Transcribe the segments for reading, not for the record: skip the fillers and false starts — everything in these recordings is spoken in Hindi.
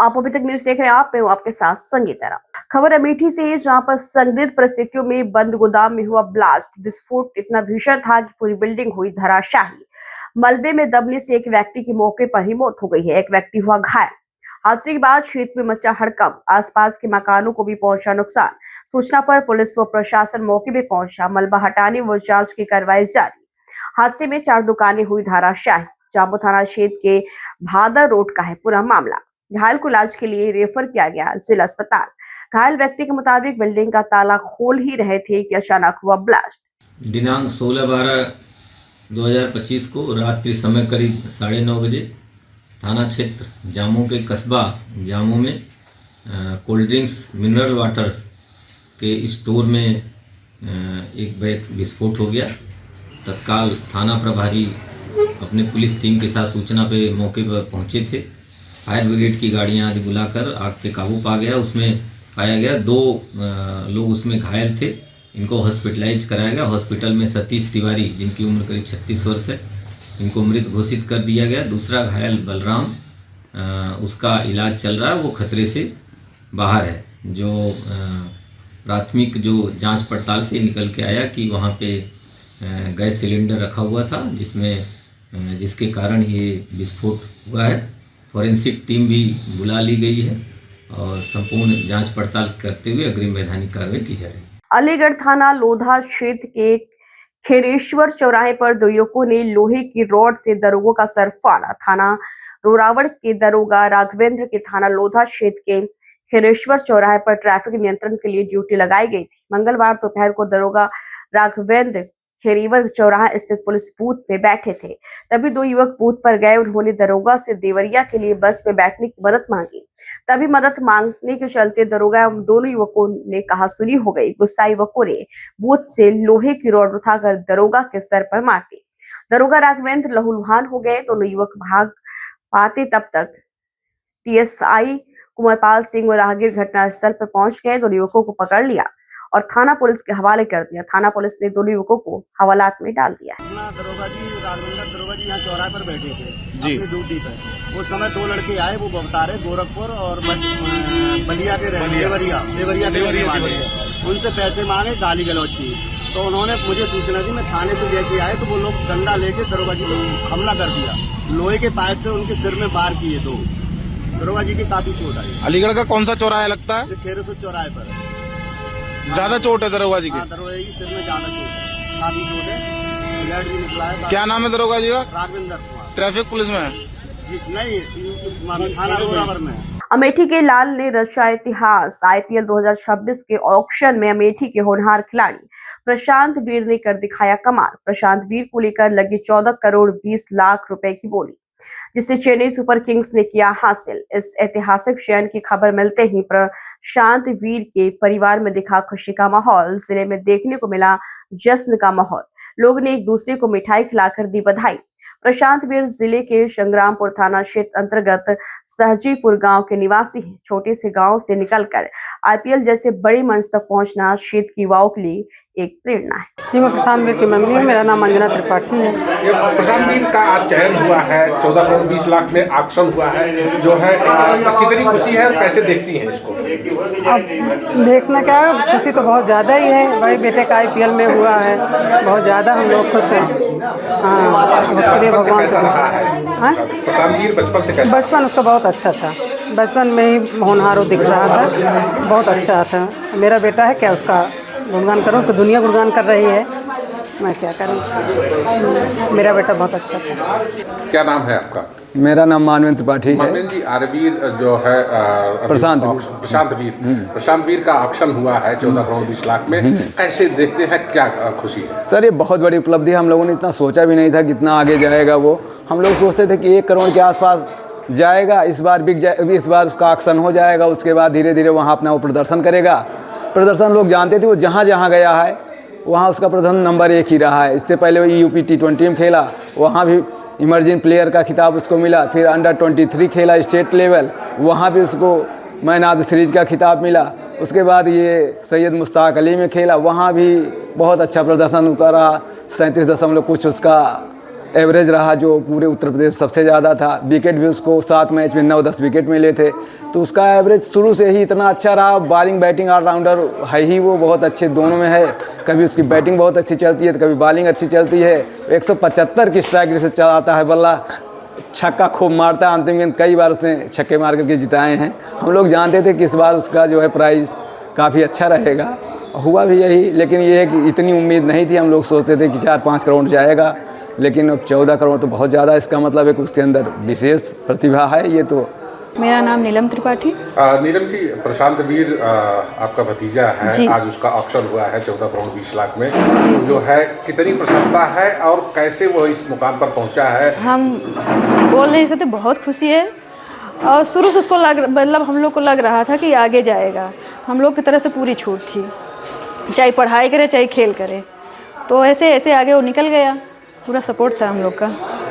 आप अभी तक न्यूज देख रहे हैं। मैं हूं आपके साथ संगीता राव। खबर अमेठी से है, जहां पर संदिग्ध परिस्थितियों में बंद गोदाम में हुआ ब्लास्ट। विस्फोट इतना भीषण था कि पूरी बिल्डिंग हुई धराशायी। मलबे में दबने से एक व्यक्ति की मौके पर ही मौत हो गई है, एक व्यक्ति हुआ घायल। हादसे के बाद क्षेत्र में मचा हड़कंप, आसपास के मकानों को भी पहुंचा नुकसान। सूचना पर पुलिस व प्रशासन मौके पर पहुंचा। मलबा हटाने व जांच की कार्रवाई जारी। हादसे में 4 दुकानें हुई धराशायी। जामो थाना क्षेत्र के भादर रोड का है पूरा मामला। घायल को इलाज के लिए रेफर किया गया जिला अस्पताल। घायल व्यक्ति के मुताबिक बिल्डिंग का ताला खोल ही रहे थे कि अचानक हुआ ब्लास्ट। दिनांक 16/12/2025 को रात्रि समय करीब 9:30 बजे थाना क्षेत्र जामो के कस्बा जामो में कोल्ड ड्रिंक्स मिनरल वाटर्स के स्टोर में एक विस्फोट हो गया। तत्काल थाना प्रभारी अपने पुलिस टीम के साथ सूचना पे मौके पर पहुंचे थे। फायर ब्रिगेड की गाड़ियां आदि बुलाकर आग पे काबू पा गया। उसमें पाया गया 2 लोग उसमें घायल थे। इनको हॉस्पिटलाइज कराया गया। हॉस्पिटल में सतीश तिवारी, जिनकी उम्र करीब 36 वर्ष है, इनको मृत घोषित कर दिया गया। दूसरा घायल बलराम, उसका इलाज चल रहा है, वो खतरे से बाहर है। जो प्राथमिक जो जांच पड़ताल से निकल के आया कि वहाँ पे गैस सिलेंडर रखा हुआ था, जिसके कारण ये विस्फोट हुआ है। फॉरेंसिक टीम भी बुला ली गई है और संपूर्ण जांच पड़ताल करते हुए अग्रिम वैधानिक कार्रवाई की जा रही है। अलीगढ़ थाना लोधा क्षेत्र के खेरेश्वर चौराहे पर 2 युवकों ने लोहे की रॉड से दरोगा का सर फाड़ा। थाना रोरावड़ के दरोगा राघवेंद्र के थाना लोधा क्षेत्र के खेरेश्वर चौराहे पर ट्रैफिक नियंत्रण के लिए ड्यूटी लगाई गई थी। मंगलवार दोपहर को दरोगा राघवेंद्र खेरीवर चौराहा स्थित पुलिस बूथ में बैठे थे। तभी 2 युवक बूथ पर गए। उन्होंने दरोगा से देवरिया के लिए बस में बैठने की मदद मांगी। तभी मदद मांगने के चलते दरोगा एवं दोनों युवकों ने कहा सुनी हो गई। गुस्साए युवकों ने बूथ से लोहे की रॉड उठाकर दरोगा के सर पर मार दी। दरोगा राघवेंद्र लहूलुहान हो गए। दोनों युवक भाग पाते तब तक टीएसआई कुमारपाल सिंह और राहगीर घटनास्थल पर पहुंच गए। दोनों युवकों को पकड़ लिया और थाना पुलिस के हवाले कर दिया। थाना पुलिस ने दोनों युवकों को हवालात में डाल दिया। दरोगा जी यहाँ चौराहे पर बैठे थे जी, अपनी ड्यूटी पर। उस समय 2 लड़के आए, वो बता रहे गोरखपुर और बलिया के देवरिया के वाले। उनसे पैसे मांगे, गाली गलौज की। तो उन्होंने मुझे सूचना दी। मैं थाने से जैसे आए तो वो लोग डंडा लेके दरोगा जी को हमला कर दिया। लोहे के पाइप से उनके सिर में वार किए 2। दरोगा जी की काफी चोट आई। अलीगढ़ का कौन सा चौराहा लगता है? खेरेश्वर चौराहे पर ज्यादा चोट है दरोगा जी की? दरोगा जी सिर में ज्यादा चोट है, काफी चोट है। ब्लड भी निकला है। क्या नाम है दरोगा जी का? राघवेंद्र कुमार। ट्रैफिक पुलिस में है जी? नहीं, थाना रोरावर में है। अमेठी के लाल ने रचा इतिहास। आईपीएल 2026 के ऑक्शन में अमेठी के होनहार खिलाड़ी प्रशांत वीर ने कर दिखाया कमाल। प्रशांत वीर को लेकर लगी 14 करोड़ 20 लाख रुपए की बोली, जिसे चेन्नई सुपर किंग्स ने किया हासिल। इस ऐतिहासिक चयन की खबर मिलते ही प्रशांत वीर के परिवार में दिखा खुशी का माहौल। जिले में देखने को मिला जश्न का माहौल। लोग ने एक दूसरे को मिठाई खिलाकर दी बधाई। प्रशांत वीर जिले के संग्रामपुर थाना क्षेत्र अंतर्गत सहजीपुर गांव के निवासी हैं। छोटे से गांव से निकलकर आईपीएल जैसे बड़े मंच तक पहुंचना क्षेत्र के युवाओं के लिए एक प्रेरणा है। मैं प्रशांत वीर की मम्मी हूँ। मेरा नाम अंजना त्रिपाठी है। ये प्रशांत वीर का आज चयन हुआ है, 14 करोड़ 20 लाख में ऑक्शन हुआ है, जो है कितनी खुशी है और कैसे देखती हैं इसको? अब देखना क्या है, खुशी तो बहुत ज़्यादा ही है। भाई बेटे का आईपीएल में हुआ है, बहुत ज़्यादा हम लोग खुश हैं। हाँ, उसके लिए भगवान से। प्रशांत वीर बचपन से कैसा? बचपन उसका बहुत अच्छा था। बचपन में ही होनहार दिख रहा था, बहुत अच्छा था। मेरा बेटा है, क्या उसका गुणगान करूँ? तो दुनिया गुणगान कर रही है, मैं क्या करूँ? मेरा बेटा बहुत अच्छा था। क्या नाम है आपका? मेरा नाम मानवेंद्र त्रिपाठी है। जी, आरवीर जो है प्रशांत वीर का ऑक्शन हुआ है 14 करोड़ 20 लाख में, कैसे देखते हैं, क्या खुशी है? सर, ये बहुत बड़ी उपलब्धि है। हम लोगों ने इतना सोचा भी नहीं था कितना आगे जाएगा वो। हम लोग सोचते थे कि 1 करोड़ के आसपास जाएगा, इस बार बिक जाए, इस बार उसका ऑक्शन हो जाएगा। उसके बाद धीरे धीरे वहाँ अपना वो प्रदर्शन करेगा। प्रदर्शन लोग जानते थे, वो जहाँ जहाँ गया है वहाँ उसका प्रदर्शन नंबर 1 ही रहा है। इससे पहले वो यूपी T20 में खेला, वहाँ भी इमर्जिंग प्लेयर का खिताब उसको मिला। फिर अंडर 23 खेला स्टेट लेवल, वहाँ भी उसको मैन ऑफ द सीरीज का खिताब मिला। उसके बाद ये सैयद मुश्ताक अली में खेला, वहाँ भी बहुत अच्छा प्रदर्शन करा। 37 दशमलव कुछ उसका एवरेज रहा जो पूरे उत्तर प्रदेश सबसे ज़्यादा था। विकेट भी उसको 7 मैच में 9-10 विकेट मिले थे, तो उसका एवरेज शुरू से ही इतना अच्छा रहा। बॉलिंग बैटिंग ऑलराउंडर है ही वो, बहुत अच्छे दोनों में है। कभी उसकी बैटिंग बहुत अच्छी चलती है तो कभी बॉलिंग अच्छी चलती है। 175 की स्ट्राइक रेट से चलाता है बल्ला, छक्का खूब मारता है। अंतिम गेंद कई बार उसने छक्के मार करके जिताए हैं। हम लोग जानते थे कि इस बार उसका जो है प्राइज़ काफ़ी अच्छा रहेगा, हुआ भी यही। लेकिन ये है कि इतनी उम्मीद नहीं थी, हम लोग सोचते थे कि 4-5 करोड़ जाएगा, लेकिन अब 14 करोड़ तो बहुत ज़्यादा। इसका मतलब है कि उसके अंदर विशेष प्रतिभा है। ये तो मेरा नाम नीलम त्रिपाठी। नीलम जी, प्रशांत वीर आपका भतीजा है, आज उसका ऑक्शन हुआ है 14 करोड़ 20 लाख में, जो है कितनी प्रसन्नता है और कैसे वो इस मुकाम पर पहुंचा है? हम बोल नहीं सकते, बहुत खुशी है। और शुरू से उसको मतलब हम लोग को लग रहा था कि आगे जाएगा। हम लोग की तरफ से पूरी छूट थी, चाहे पढ़ाई करे चाहे खेल करे, तो ऐसे ऐसे आगे वो निकल गया। पूरा सपोर्ट था हम लोग का।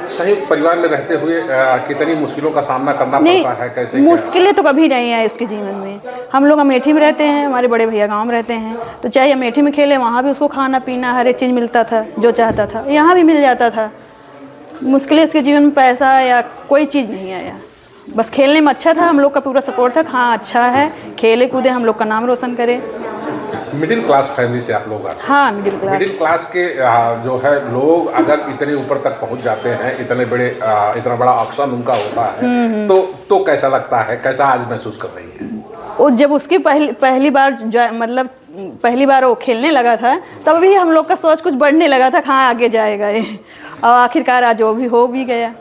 संयुक्त परिवार में रहते हुए कितनी मुश्किलों का सामना करना पड़ता है? कैसे मुश्किलें तो कभी नहीं आई उसके जीवन में। हम लोग अमेठी में रहते हैं, हमारे बड़े भैया गांव में रहते हैं, तो चाहे अमेठी में खेले वहाँ भी उसको खाना पीना हर एक चीज़ मिलता था, जो चाहता था यहाँ भी मिल जाता था। मुश्किलें उसके जीवन में पैसा या कोई चीज़ नहीं आया, बस खेलने में अच्छा था। हम लोग का पूरा सपोर्ट था, हाँ अच्छा है, खेले कूदे, हम लोग का नाम रोशन करे। मिडिल क्लास फैमिली से आप लोग आते हैं? हाँ, मिडिल क्लास के जो है लोग अगर इतने ऊपर तक पहुंच जाते हैं, इतना बड़ा ऑक्शन उनका होता है, तो कैसा लगता है, कैसा आज महसूस कर रही है? वो जब उसकी पहली बार मतलब पहली बार वो खेलने लगा था, तब भी हम लोग का सोच कुछ बढ़ने लगा था, हाँ आगे जाएगा ये, और आखिरकार आज वो भी हो भी गया।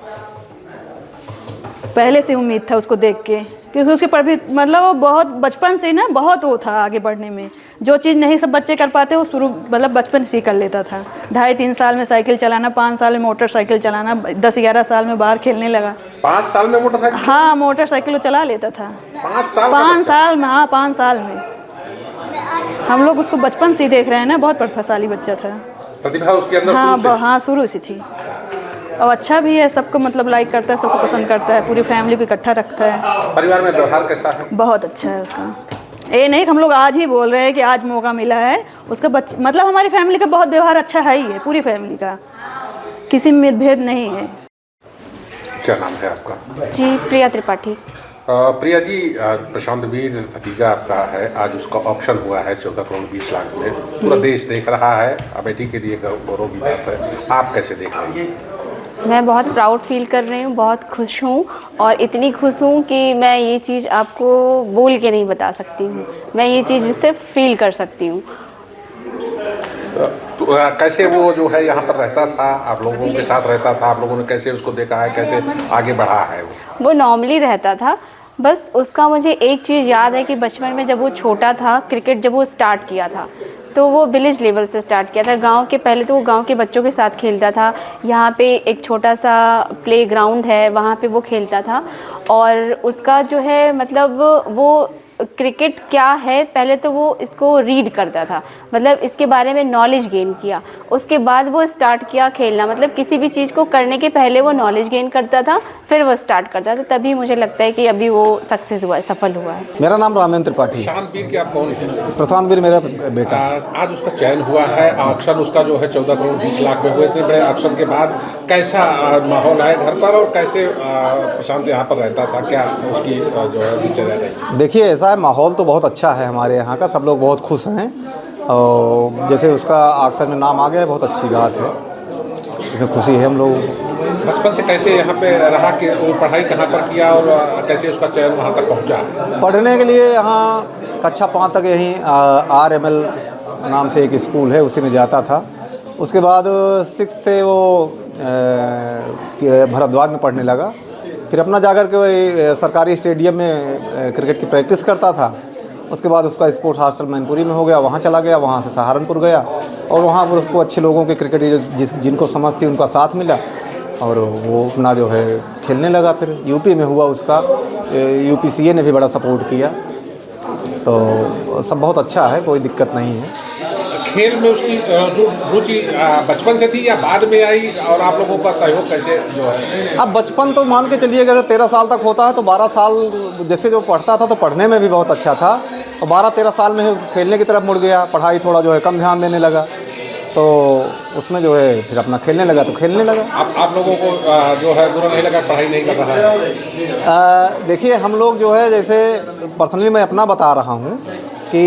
पहले से उम्मीद था उसको देख के, क्योंकि उसके पर भी मतलब वो बहुत बचपन से ना बहुत वो था आगे बढ़ने में। जो चीज़ नहीं सब बच्चे कर पाते वो शुरू मतलब बचपन से ही कर लेता था। 2.5-3 साल में साइकिल चलाना, 5 साल में मोटरसाइकिल चलाना, 10-11 साल में बाहर खेलने लगा। 5 साल में मोटरसाइकिल? हाँ, मोटरसाइकिल वो चला लेता था। 5 साल? 5 साल में, हाँ 5 साल में। हम लोग उसको बचपन से ही देख रहे हैं ना, बहुत प्रतिभाशाली बच्चा था। प्रतिभा उसके अंदर शुरू से? हाँ, शुरू से थी। और अच्छा भी है, सबको मतलब लाइक करता है, सबको पसंद करता है, पूरी फैमिली को इकट्ठा रखता है। परिवार में व्यवहार कैसा है? बहुत अच्छा है उसका। ये नहीं हम लोग आज ही बोल रहे हैं कि आज मौका मिला है उसका मतलब हमारी फैमिली का बहुत व्यवहार अच्छा है ही है, पूरी फैमिली का, किसी में भेद नहीं है। क्या नाम है आपका? जी, प्रिया त्रिपाठी। प्रिया जी, प्रशांत वीर भतीजा आपका है, आज उसका ऑक्शन हुआ है 14 करोड़ 20 लाख में, पूरा देश देख रहा है, अमेठी के लिए गौरव की बात है, आप कैसे देख रही हैं? मैं बहुत प्राउड फील कर रही हूँ, बहुत खुश हूँ, और इतनी खुश हूँ कि मैं ये चीज़ आपको बोल के नहीं बता सकती हूँ। मैं ये चीज़ सिर्फ फील कर सकती हूँ। तो कैसे वो जो है यहाँ पर रहता था, आप लोगों के साथ रहता था, आप लोगों ने कैसे उसको देखा है, कैसे आगे बढ़ा है वो नॉर्मली रहता था। बस उसका मुझे एक चीज़ याद है कि बचपन में जब वो छोटा था, क्रिकेट जब वो स्टार्ट किया था, तो वो विलेज लेवल से स्टार्ट किया था। गांव के पहले तो वो गांव के बच्चों के साथ खेलता था। यहाँ पे एक छोटा सा प्ले ग्राउंड है, वहाँ पे वो खेलता था। और उसका जो है मतलब वो क्रिकेट क्या है, पहले तो वो इसको रीड करता था, मतलब इसके बारे में नॉलेज गेन किया। उसके बाद वो स्टार्ट किया खेलना, मतलब किसी भी चीज़ को करने के पहले वो नॉलेज गेन करता था, फिर वो स्टार्ट करता था। तभी मुझे लगता है कि अभी वो सक्सेस हुआ है, सफल हुआ है। मेरा नाम रामेंद्र त्रिपाठी। प्रशांत वीर क्या कौन है? प्रशांत वीर मेरा बेटा। आज उसका चयन हुआ है, ऑक्शन उसका जो है 14 करोड़ 20 लाख में हुए। इतने बड़े ऑक्शन के बाद कैसा माहौल है घर पर, और कैसे प्रशांत यहाँ पर रहता था, क्या उसकी जो है दिनचर्या रही? देखिए, ऐसा है, माहौल तो बहुत अच्छा है हमारे यहाँ का, सब लोग बहुत खुश हैं। और जैसे उसका ऑक्शन में नाम आ गया, बहुत अच्छी बात है, इसमें खुशी है हम लोग। बचपन से कैसे यहाँ पे रहा, कि वो पढ़ाई कहाँ पर किया और कैसे उसका चयन वहाँ तक पहुँचा? पढ़ने के लिए यहाँ कक्षा 5 तक यहीं RML नाम से एक स्कूल है, उसी में जाता था। उसके बाद 6 से वो भरद्वाज में पढ़ने लगा। फिर अपना जाकर के वही सरकारी स्टेडियम में क्रिकेट की प्रैक्टिस करता था। उसके बाद उसका स्पोर्ट्स हॉस्टल मैनपुरी में हो गया, वहाँ चला गया, वहाँ से सहारनपुर गया, और वहाँ पर उसको अच्छे लोगों के क्रिकेट जिनको समझ थी उनका साथ मिला, और वो अपना जो है खेलने लगा। फिर यूपी में हुआ उसका, UPCA ने भी बड़ा सपोर्ट किया, तो सब बहुत अच्छा है, कोई दिक्कत नहीं है। खेल में उसकी जो रुचि बचपन से थी या बाद में आई, और आप लोगों का सहयोग कैसे जो है? अब बचपन तो मान के चलिए, अगर 13 साल तक होता है तो 12 साल जैसे जो पढ़ता था तो पढ़ने में भी बहुत अच्छा था, और 12-13 साल में खेलने की तरफ मुड़ गया, पढ़ाई थोड़ा जो है कम ध्यान देने लगा। तो उसमें जो है फिर अपना खेलने लगा तो खेलने लगा। आप लोगों को जो है बुरा नहीं लगा, पढ़ाई नहीं कर रहा है? देखिए हम लोग जो है जैसे पर्सनली मैं अपना बता रहा हूँ कि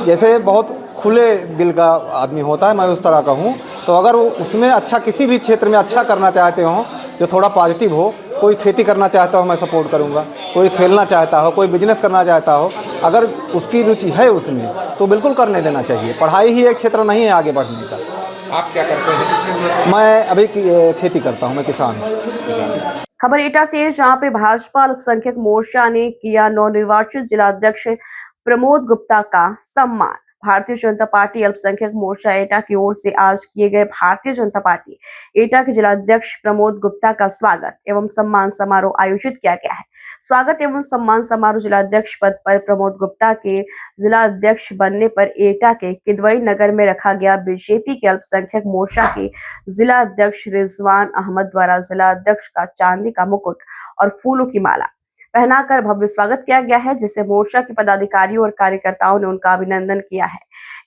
जैसे बहुत खुले दिल का आदमी होता है, मैं उस तरह का हूँ। तो अगर वो उसमें अच्छा किसी भी क्षेत्र में अच्छा करना चाहते हो जो थोड़ा पॉजिटिव हो, कोई खेती करना चाहता हो मैं सपोर्ट करूँगा, कोई खेलना चाहता हो, कोई बिजनेस करना चाहता हो, अगर उसकी रुचि है उसमें तो बिल्कुल करने देना चाहिए। पढ़ाई ही एक क्षेत्र नहीं है आगे बढ़ने का। आप क्या करते हैं? मैं अभी खेती करता हूँ, मैं किसान हूँ। खबर एटा से है, जहां पे भाजपा अल्पसंख्यक मोर्चा ने किया नवनिर्वाचित जिलाध्यक्ष प्रमोद गुप्ता का सम्मान। भारतीय जनता पार्टी अल्पसंख्यक मोर्चा एटा की ओर से आज किए गए भारतीय जनता पार्टी एटा के जिलाध्यक्ष प्रमोद गुप्ता का स्वागत एवं सम्मान समारोह आयोजित किया गया है। स्वागत एवं सम्मान समारोह जिलाध्यक्ष पद पर प्रमोद गुप्ता के जिलाध्यक्ष बनने पर एटा के किदवई नगर में रखा गया। बीजेपी के अल्पसंख्यक मोर्चा के जिला अध्यक्ष रिजवान अहमद द्वारा जिला अध्यक्ष का चांदी का मुकुट और फूलों की माला पहनाकर भव्य स्वागत किया गया है, जिसे मोर्चा के पदाधिकारियों और कार्यकर्ताओं ने उनका अभिनंदन किया है।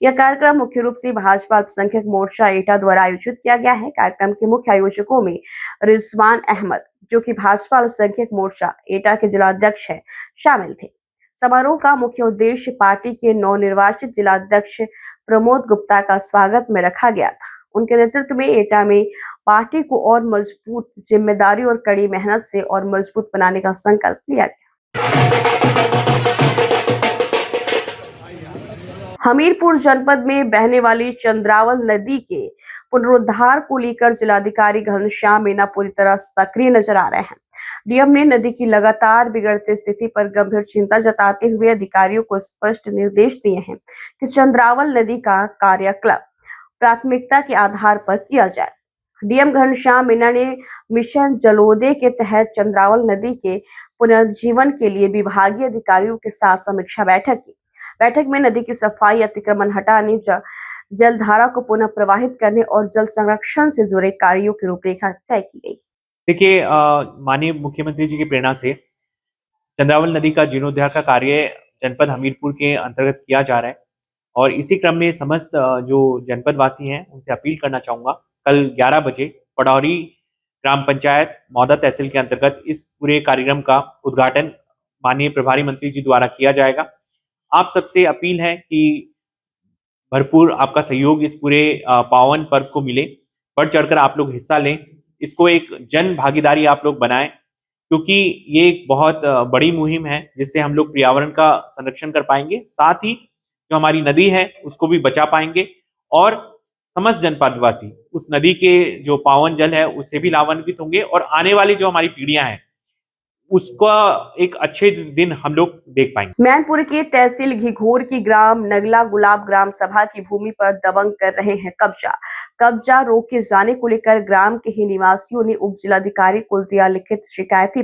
यह कार्यक्रम मुख्य रूप से भाजपा अल्पसंख्यक मोर्चा एटा द्वारा आयोजित किया गया है। कार्यक्रम के मुख्य आयोजकों में रिजवान अहमद, जो कि भाजपा अल्पसंख्यक मोर्चा एटा के जिलाध्यक्ष है, शामिल थे। समारोह का मुख्य उद्देश्य पार्टी के नवनिर्वाचित जिलाध्यक्ष प्रमोद गुप्ता का स्वागत में रखा गया था। उनके नेतृत्व में एटा में पार्टी को और मजबूत, जिम्मेदारी और कड़ी मेहनत से और मजबूत बनाने का संकल्प लिया गया। हमीरपुर जनपद में बहने वाली चंद्रावल नदी के पुनरुद्धार को लेकर जिलाधिकारी घनश्याम मीना पूरी तरह सक्रिय नजर आ रहे हैं। डीएम ने नदी की लगातार बिगड़ती स्थिति पर गंभीर चिंता जताते हुए अधिकारियों को स्पष्ट निर्देश दिए हैं कि चंद्रावल नदी का कार्यक्रम प्राथमिकता के आधार पर किया जाए। डीएम घनश्याम मीना ने मिशन जलोदे के तहत चंद्रावल नदी के पुनर्जीवन के लिए विभागीय अधिकारियों के साथ समीक्षा बैठक की। बैठक में नदी की सफाई, अतिक्रमण हटाने, जलधारा को पुनः प्रवाहित करने और जल संरक्षण से जुड़े कार्यों की रूपरेखा तय की गई। देखिए, माननीय मुख्यमंत्री जी की प्रेरणा से चंद्रावल नदी का जीर्णोद्धार का कार्य जनपद हमीरपुर के अंतर्गत किया जा रहा है और इसी क्रम में समस्त जो जनपद वासी हैं उनसे अपील करना चाहूँगा, कल 11 बजे पडौरी ग्राम पंचायत मौदा तहसील के अंतर्गत इस पूरे कार्यक्रम का उद्घाटन माननीय प्रभारी मंत्री जी द्वारा किया जाएगा। आप सबसे अपील है कि भरपूर आपका सहयोग इस पूरे पावन पर्व को मिले, बढ़ चढ़कर आप लोग हिस्सा लें, इसको एक जन भागीदारी आप लोग बनाएं, क्योंकि ये एक बहुत बड़ी मुहिम है जिससे हम लोग पर्यावरण का संरक्षण कर पाएंगे, साथ ही जो हमारी नदी है उसको भी बचा पाएंगे और समस्त जनपदवासी उस नदी के जो पावन जल है उससे भी लाभान्वित होंगे और आने वाली जो हमारी पीढ़ियां हैं उसका एक अच्छे दिन हम लोग देख पाएंगे। मैनपुरी के तहसील घिघोर की ग्राम नगला गुलाब ग्राम सभा की भूमि पर दबंग कर रहे हैं कब्जा रोके जाने को लेकर ग्राम के ही निवासियों ने उप जिलाधिकारी को दिया लिखित शिकायती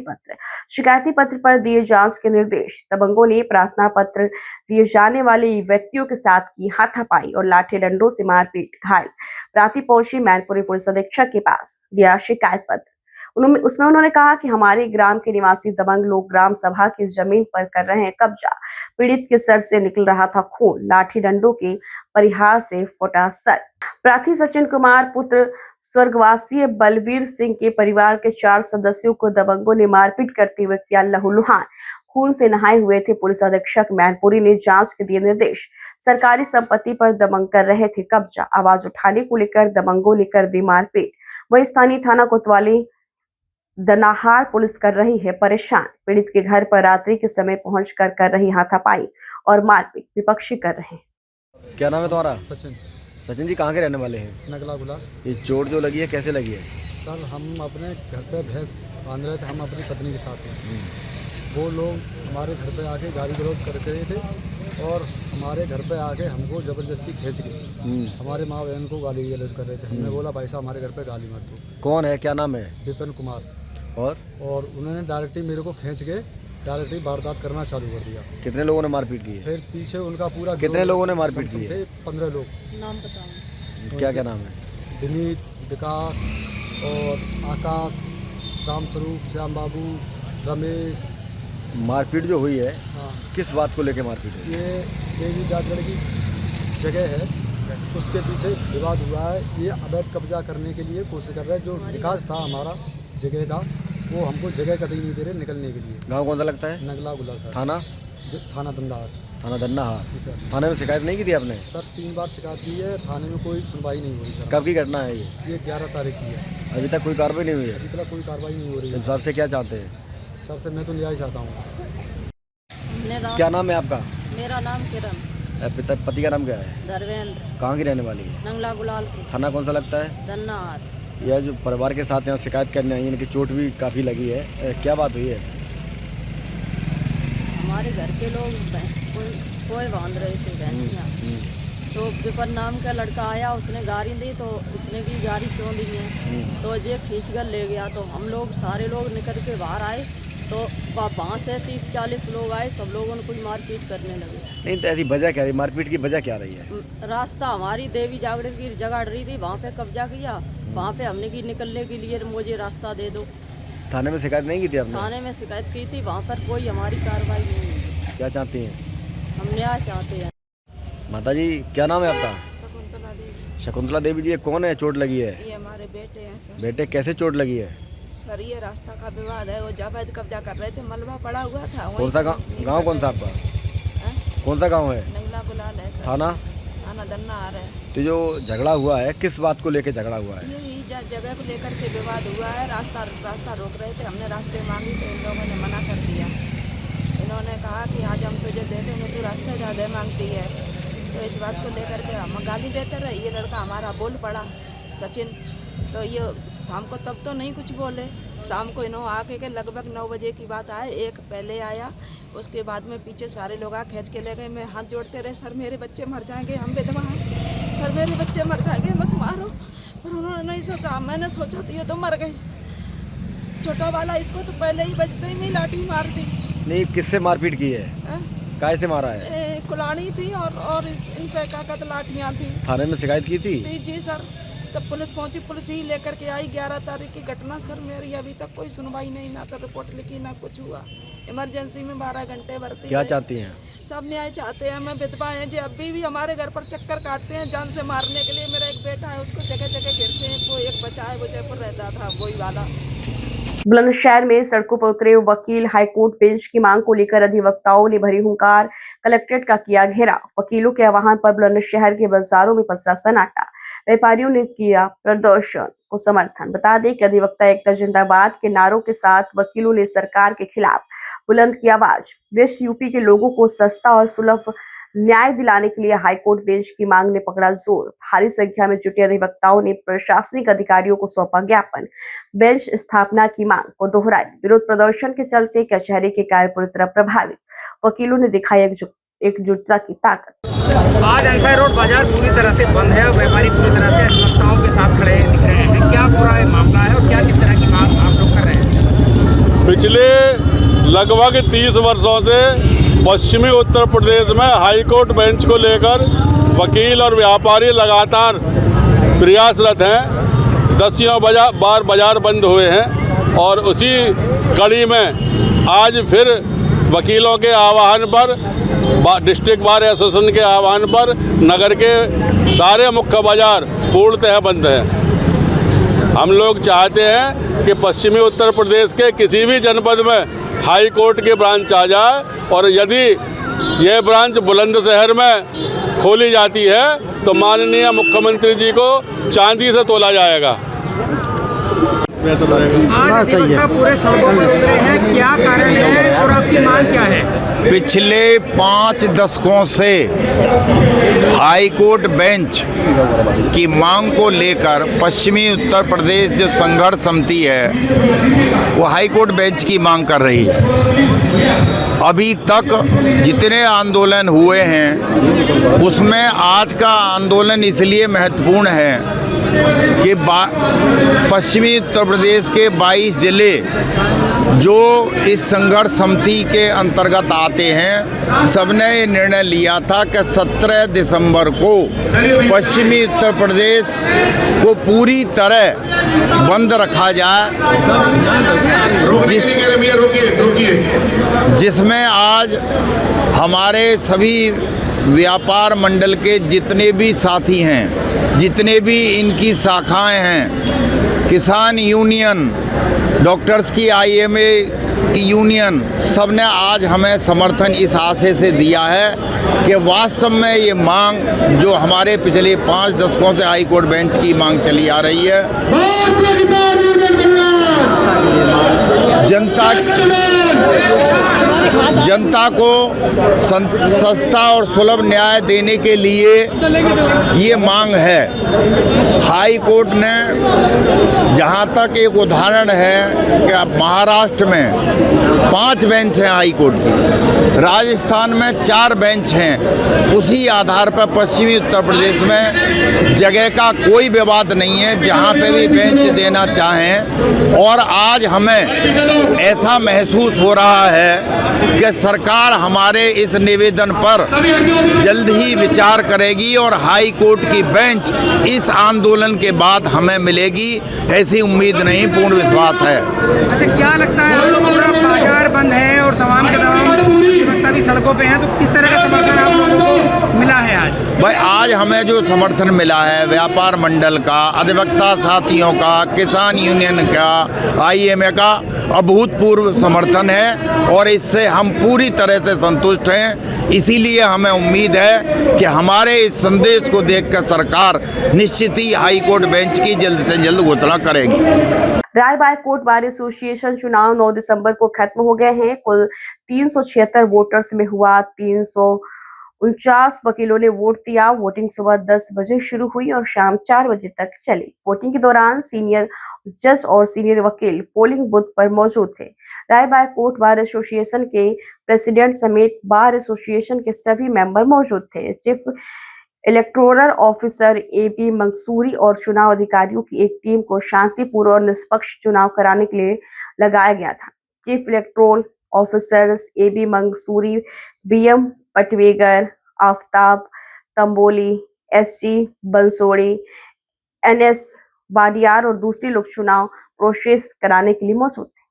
पत्र पर दिए जांच के निर्देश। दबंगों ने प्रार्थना पत्र दिए जाने वाले व्यक्तियों के साथ की हाथापाई और लाठी डंडों से मारपीट, घायल प्राथी पहुंची मैनपुरी पुलिस अधीक्षक के पास, दिया शिकायत पत्र। उसमें उन्होंने कहा कि हमारे ग्राम के निवासी दबंग लोग ग्राम सभा की जमीन पर कर रहे हैं कब्जा। पीड़ित के सर से निकल रहा था खून, लाठी डंडों के परिहार से फटा सर। प्रार्थी सचिन कुमार पुत्र स्वर्गवासी बलबीर सिंह के परिवार के 4 सदस्यों को दबंगों ने मारपीट करते हुए किया लहूलुहान, खून से नहाए हुए थे। पुलिस अधीक्षक मैनपुरी ने जांच के दिए निर्देश। सरकारी संपत्ति पर दबंग कर रहे थे कब्जा, आवाज उठाने को लेकर दबंगों ने कर दी मारपीट। वही स्थानीय थाना कोतवाली दनाहार पुलिस कर रही है परेशान। पीड़ित के घर पर रात्रि के समय पहुंचकर कर रही हाथापाई और मारपीट विपक्षी कर रहे हैं। क्या नाम है तुम्हारा? सचिन जी, कहाँ के रहने वाले हैं? नगला गुला। ये चोट जो लगी है कैसे लगी है? सर, हम अपने घर पे भैंस बांध रहे थे, हम अपनी पत्नी के साथ में। वो लोग हमारे घर पे आके गाली गलौज कर रहे थे और हमारे घर पे आके हमको ज़बरदस्ती खींच के हमारे माँ बहन को गाली गलौज कर रहे थे। हमने बोला भाई साहब हमारे घर पे गाली मत दो। कौन है, क्या नाम है? विपिन कुमार। और उन्होंने डायरेक्टली मेरे को खींच के डायरेक्टली वारदात करना चालू कर दिया। कितने लोगों ने मारपीट की है? फिर पीछे उनका पूरा कितने लोगों ने मारपीट की है? 15 लोग। नाम बताओ। क्या क्या नाम है? विनीत, विकास और आकाश, रामस्वरूप, श्याम बाबू, रमेश। मारपीट जो हुई है, हाँ, किस बात को लेके मारपीट है? ये देवी जागरण की जगह है उसके पीछे विवाद हुआ है। ये अवैध कब्जा करने के लिए कोशिश कर रहे हैं। जो विकास था हमारा जगह का, वो हमको जगह कतई नहीं दे रहे निकलने के लिए। गाँव कौन सा लगता है? नगला गुला सर। थाना? थाना दंडार। थाना दन्नाहार। जी सर। थाने में शिकायत नहीं की थी आपने? सर 3 बार शिकायत की है, थाने में कोई सुनवाई नहीं हुई सर। कब की घटना है ये? ये 11 तारीख की है। अभी तक कोई कार्रवाई नहीं हुई है? अभी तक कोई कार्रवाई नहीं हो रही है। सर से क्या चाहते हैं? सर से मैं तो न्याय चाहता हूँ। क्या नाम है आपका? मेरा नाम किरण। पति का नाम क्या है? धर्मेंद्र। कहाँ की रहने वाली है? नंगला गुलाल की। थाना कौन सा लगता है? दन्नाहार। यह जो परिवार के साथ यहाँ शिकायत करने आई है, इनकी चोट भी काफ़ी लगी है, क्या बात हुई है? हमारे घर के लोग कोई बांध रहे थे भैंसियाँ, तो विपन नाम का लड़का आया, उसने गाड़ी दी तो उसने भी गाड़ी क्यों दी है, तो ये खींच कर ले गया। तो हम लोग सारे लोग निकल के बाहर आए, तो वहाँ से 30-40 लोग आए, सब लोगों ने कोई मारपीट करने लगे। नहीं तो ऐसी वजह क्या रही, मारपीट की वजह क्या रही है? रास्ता हमारी देवी जागरण की जगह रही थी, वहाँ पे कब्जा किया, वहाँ पे हमने की निकलने के लिए मुझे रास्ता दे दो। थाने में शिकायत नहीं की थी आपने? थाने में शिकायत की थी, वहाँ पर कोई हमारी कार्रवाई नहीं हुई। क्या चाहती हैं? हम न्याय चाहते हैं। माता जी क्या नाम है आपका? शकुंतला देवी। शकुंतला देवी जी, ये कौन है चोट लगी है? ये हमारे बेटे हैं सर। बेटे कैसे चोट लगी है? सर ये रास्ता का विवाद है, वो अवैध कब्जा कर रहे थे, मलबा पड़ा हुआ था। कौन सा गाँव कौन सा आपका? कौन सा गाँव है? नंगला गुलाल है सर। थाना? थाना दन्नाहार है। तो जो झगड़ा हुआ है, किस बात को लेकर झगड़ा हुआ है? यही जगह को लेकर के विवाद हुआ है। रास्ता रोक रहे थे, हमने रास्ते मांगी तो इन लोगों ने मना कर दिया। इन्होंने कहा कि आज हम तुझे दे देंगे, तू रास्ते ज़्यादा मांगती है। तो इस बात को लेकर के हम गाली देते रहे। ये लड़का हमारा बोल पड़ा, सचिन, तो ये शाम को तब तो नहीं कुछ बोले। शाम को इन्होंने आके के लगभग 9 बजे की बात आए, एक पहले आया, उसके बाद में पीछे सारे लोग आ खींच के ले गए। मैं हाथ जोड़ते रहे, सर मेरे बच्चे मर जाएंगे, हम विधवा हैं, सर मेरे बच्चे मर जाएंगे, मत मारो। पर उन्होंने नहीं सोचा, मैंने सोचा तो ये तो मर गई। छोटा वाला इसको तो पहले ही बजते ही लाठी मार दी। नहीं, किससे मारपीट की है? काय से मारा है? कुलानी थी और इन पे काकत लाठियाँ थी। थाने में शिकायत की थी? जी सर, तब पुलिस पहुंची, पुलिस ही लेकर के आई। 11 तारीख की घटना सर। मेरी अभी तक कोई सुनवाई नहीं, ना तो रिपोर्ट लिखी ना कुछ हुआ। इमरजेंसी में 12 घंटे भर्ती। क्या चाहती हैं? सब न्याय चाहते हैं। मैं विधवा हैं जी, अभी भी हमारे घर पर चक्कर काटते हैं जान से मारने के लिए। मेरा एक बेटा है, उसको जगह जगह गिरते हैं। कोई एक बचा है, वो जयपुर रहता था, वही वाला। बुलंदशहर में सड़कों पर उतरे वकील हाईकोर्ट बेंच की मांग को लेकर अधिवक्ताओं ने भरी हुंकार, कलेक्ट्रेट का किया घेराव। वकीलों के आह्वान पर बुलंदशहर के बाजारों में पसरा सन्नाटा, व्यापारियों ने किया प्रदर्शन को समर्थन। बता दें कि अधिवक्ता एकता जिंदाबाद के नारों के साथ वकीलों ने सरकार के खिलाफ बुलंद की आवाज। वेस्ट यूपी के लोगों को सस्ता और सुलभ न्याय दिलाने के लिए हाईकोर्ट बेंच की मांग ने पकड़ा जोर। भारी संख्या में जुटे अधिवक्ताओं ने प्रशासनिक अधिकारियों को सौंपा ज्ञापन, बेंच स्थापना की मांग को दोहराई। विरोध प्रदर्शन के चलते कचहरी के कार्य पूरी तरह प्रभावित। वकीलों ने दिखाई एकजुटता की ताकत। आज अंसारी रोड बाजार पूरी तरह से बंद है और व्यापारी पूरी तरह से अधिवक्ताओं के साथ खड़े दिख रहे हैं। क्या पूरा मामला है और क्या किस तरह की मांग आप लोग कर रहे हैं? पिछले लगभग 30 वर्षों से पश्चिमी उत्तर प्रदेश में हाईकोर्ट बेंच को लेकर वकील और व्यापारी लगातार प्रयासरत हैं। 10 बार बाजार बंद हुए हैं और उसी कड़ी में आज फिर वकीलों के आह्वान पर, डिस्ट्रिक्ट बार एसोसिएशन के आह्वान पर नगर के सारे मुख्य बाजार पूर्णतः बंद हैं। हम लोग चाहते हैं कि पश्चिमी उत्तर प्रदेश के किसी भी जनपद में हाई कोर्ट की ब्रांच आ जाए और यदि ये ब्रांच बुलंदशहर में खोली जाती है तो माननीय मुख्यमंत्री जी को चांदी से तोला जाएगा। आज अधिवक्ता पूरे सड़कों पर उतरे हैं, क्या कारण है और आपकी मांग क्या है? पिछले 5 दशकों से हाई कोर्ट बेंच की मांग को लेकर पश्चिमी उत्तर प्रदेश जो संघर्ष समिति है वो हाई कोर्ट बेंच की मांग कर रही है। अभी तक जितने आंदोलन हुए हैं उसमें आज का आंदोलन इसलिए महत्वपूर्ण है कि पश्चिमी उत्तर प्रदेश के 22 जिले जो इस संघर्ष समिति के अंतर्गत आते हैं, सबने ये निर्णय लिया था कि 17 दिसंबर को पश्चिमी उत्तर प्रदेश को पूरी तरह बंद रखा जाए, जिसमें आज हमारे सभी व्यापार मंडल के जितने भी साथी हैं, जितने भी इनकी शाखाएं हैं, किसान यूनियन, डॉक्टर्स की IMA की यूनियन, सब ने आज हमें समर्थन इस आशय से दिया है कि वास्तव में ये मांग जो हमारे पिछले 5 दशकों से हाई कोर्ट बेंच की मांग चली आ रही है, जनता को सस्ता और सुलभ न्याय देने के लिए ये मांग है। हाई कोर्ट ने, जहाँ तक एक उदाहरण है कि महाराष्ट्र में 5 बेंच हैं हाई कोर्ट की, राजस्थान में 4 बेंच हैं, उसी आधार पर पश्चिमी उत्तर प्रदेश में जगह का कोई विवाद नहीं है, जहाँ पे भी बेंच देना चाहें। और आज हमें ऐसा महसूस हो रहा है कि सरकार हमारे इस निवेदन पर जल्द ही विचार करेगी और हाई कोर्ट की बेंच इस आंदोलन के बाद हमें मिलेगी, ऐसी उम्मीद नहीं, पूर्ण विश्वास है। अच्छा, क्या लगता है, पूरा बाजार बंद है और तमाम के तमाम भी सड़कों पे हैं, तो किस तरह का समर्थन आप लोगों को मिला है आज? भाई, आज हमें जो समर्थन मिला है व्यापार मंडल का, अधिवक्ता साथियों का, किसान यूनियन का, IMA का अभूतपूर्व समर्थन है और इससे हम पूरी तरह से संतुष्ट हैं। इसीलिए हमें उम्मीद है कि हमारे इस संदेश को देखकर सरकार निश्चित ही हाई कोर्ट बेंच की जल्द से जल्द घोषणा करेगी। राय बाय कोर्ट बार एसोसिएशन चुनाव 9 दिसंबर को खत्म हो गए हैं। कुल 376 वोटर्स में हुआ, 349 वकीलों ने वोट दिया। वोटिंग सुबह 10 बजे शुरू हुई और शाम 4 बजे तक चली। वोटिंग के दौरान सीनियर जज और सीनियर वकील पोलिंग बूथ पर मौजूद थे। राय बाय कोर्ट बार एसोसिएशन के प्रेसिडेंट समेत बार एसोसिएशन के सभी मेंबर मौजूद थे। Chief electoral officer AB Mansoori और चुनाव अधिकारियों की एक टीम को शांतिपूर्ण और निष्पक्ष चुनाव कराने के लिए लगाया गया था। Chief electoral officers AB Mansuri, BM Patvegar, Aftab Tamboli, SG Bansodi, NS Badiyar और दूसरे लोग चुनाव प्रोसेस कराने के लिए मौजूद थे।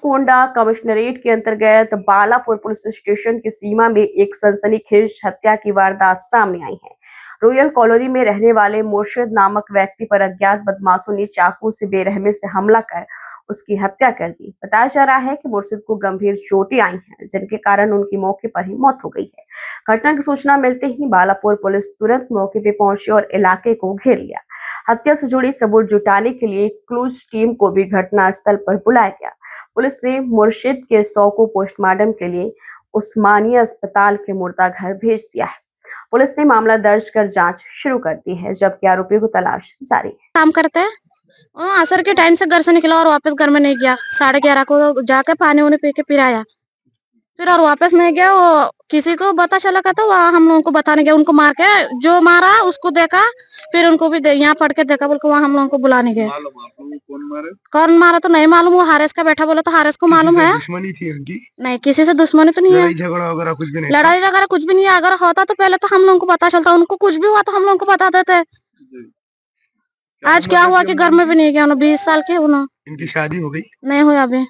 कोंडा कमिश्नरेट के अंतर्गत बालापुर पुलिस स्टेशन की सीमा में एक सनसनीखेज हत्या की वारदात सामने आई है। रॉयल कॉलोनी में रहने वाले मुर्शिद नामक व्यक्ति पर अज्ञात बदमाशों ने चाकू से बेरहमी से हमला कर उसकी हत्या कर दी। बताया जा रहा है कि मुर्शिद को गंभीर चोटें आई हैं, जिनके कारण उनकी मौके पर ही मौत हो गई है। घटना की सूचना मिलते ही बालापुर पुलिस तुरंत मौके पर पहुंची और इलाके को घेर लिया। हत्या से जुड़ी सबूत जुटाने के लिए क्लूज टीम को भी घटनास्थल पर बुलाया गया। पुलिस ने मुर्शिद के शव को पोस्टमार्टम के लिए उस्मानिया अस्पताल के मुर्दाघर भेज दिया है। पुलिस ने मामला दर्ज कर जांच शुरू कर दी है, जबकि आरोपी को तलाश जारी है। काम करते हैं, असर के टाइम से घर से निकला और वापस घर में नहीं गया। 11:30 को जाके पानी उन्हें पी के फिर आया, फिर और वापस नहीं गया। वो किसी को पता चला था, वहाँ हम लोगों को बताने गया। उनको मार के जो मारा उसको देखा, फिर उनको भी यहाँ पढ़ के देखा, बोल के वहाँ हम लोगों को बुलाने गए। कौन मारा तो नहीं मालूम, वो हारेस का बैठा बोला तो हारेस को मालूम है। दुश्मनी थी उनकी? नहीं, किसी से दुश्मनी तो नहीं है। लड़ाई झगड़ा वगैरह कुछ भी नहीं? लड़ाई वगैरह कुछ भी नहीं है। अगर होता तो पहले तो हम लोगों को पता चलता। उनको कुछ भी हुआ तो हम लोगों को बता देते। आज क्या हुआ कि घर में भी नहीं गया। 20 साल के उन्होंने। इनकी शादी हो गई? नहीं हुई अभी।